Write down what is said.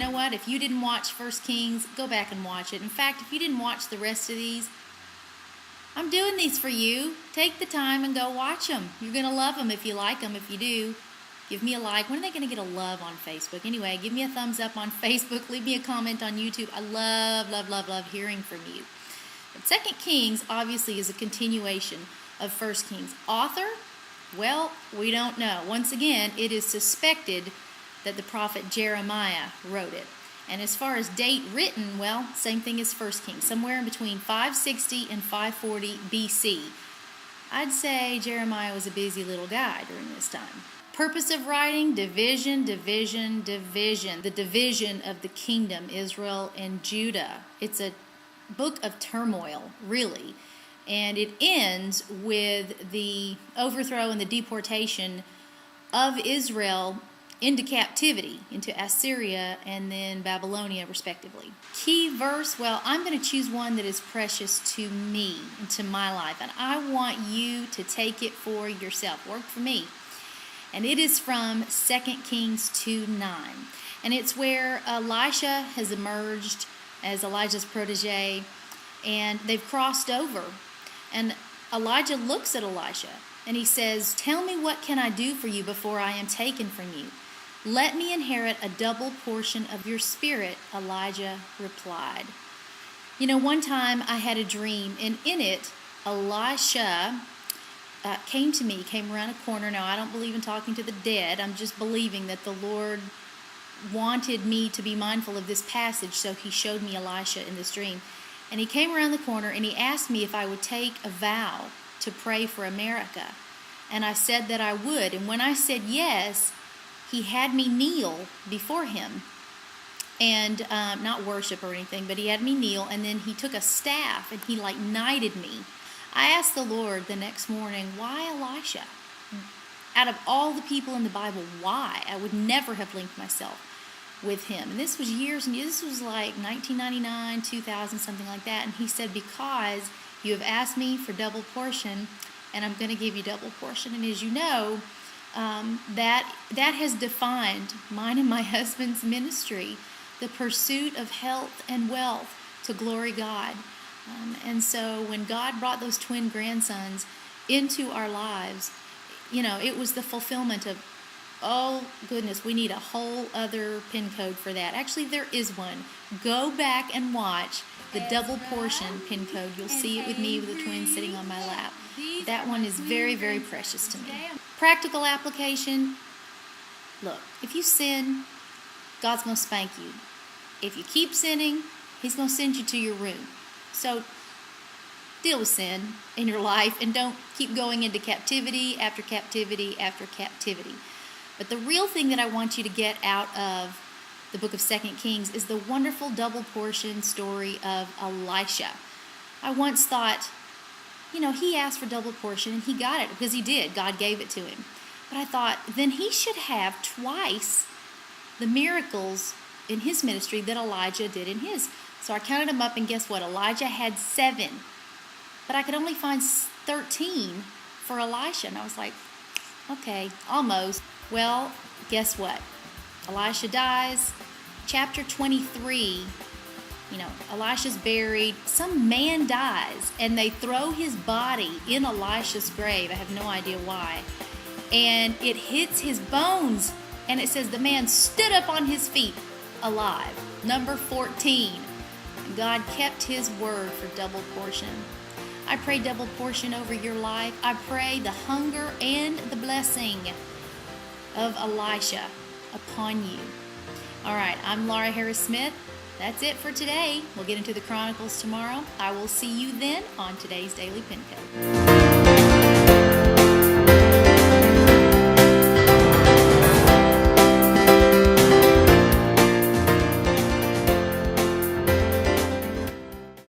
know what? If you didn't watch 1 Kings, go back and watch it. In fact, if you didn't watch the rest of these, I'm doing these for you. Take the time and go watch them. You're going to love them if you like them. If you do, give me a like. When are they going to get a love on Facebook? Anyway, give me a thumbs up on Facebook. Leave me a comment on YouTube. I love hearing from you. But 2 Kings obviously is a continuation of 1 Kings. Author? Well, we don't know. Once again, it is suspected that the prophet Jeremiah wrote it. And as far as date written, well, same thing as 1 Kings, somewhere in between 560 and 540 BC. I'd say Jeremiah was a busy little guy during this time. Purpose of writing, division. The division of the kingdom, Israel and Judah. It's a book of turmoil, really. And it ends with the overthrow and the deportation of Israel into captivity, into Assyria and then Babylonia, respectively. Key verse, well, I'm going to choose one that is precious to me and to my life, and I want you to take it for yourself. Work for me. And it is from 2 Kings 2:9. And it's where Elisha has emerged as Elijah's protege, and they've crossed over. And Elijah looks at Elisha, and he says, "Tell me, what can I do for you before I am taken from you? Let me inherit a double portion of your spirit," Elijah replied. You know, one time I had a dream, and in it, Elisha came to me, came around a corner. Now, I don't believe in talking to the dead. I'm just believing that the Lord wanted me to be mindful of this passage, so he showed me Elisha in this dream. And he came around the corner, and he asked me if I would take a vow to pray for America. And I said that I would. And when I said yes, he had me kneel before him, and not worship or anything, but he had me kneel, and then he took a staff and he knighted me. I asked the Lord the next morning, why Elisha? Out of all the people in the Bible, why? I would never have linked myself with him. And this was years and years. This was like 1999, 2000, something like that. And he said, because you have asked me for double portion, and I'm going to give you double portion. And as you know, that has defined mine and my husband's ministry, the pursuit of health and wealth to glory God. And so when God brought those twin grandsons into our lives, you know, it was the fulfillment of, oh goodness, we need a whole other pin code for that. Actually, there is one. Go back and watch the double portion pin code. You'll see it with me with the twins sitting on my lap. That one is very, very precious to me. Practical application. Look, if you sin, God's going to spank you. If you keep sinning, He's going to send you to your room. So deal with sin in your life and don't keep going into captivity after captivity after captivity. But the real thing that I want you to get out of the book of 2 Kings is the wonderful double portion story of Elisha. I once thought, you know, he asked for double portion and he got it because he did. God gave it to him. But I thought, then he should have twice the miracles in his ministry that Elijah did in his. So I counted them up, and guess what? Elijah had 7. But I could only find 13 for Elisha. And I was like, okay, almost. Well, guess what? Elisha dies. Chapter 23, you know, Elisha's buried. Some man dies, and they throw his body in Elisha's grave. I have no idea why. And it hits his bones, and it says the man stood up on his feet alive. Number 14. God kept His word for double portion. I pray double portion over your life. I pray the hunger and the blessing of Elisha upon you. All right, I'm Laura Harris Smith. That's it for today. We'll get into the Chronicles tomorrow. I will see you then on today's Daily Pin Code.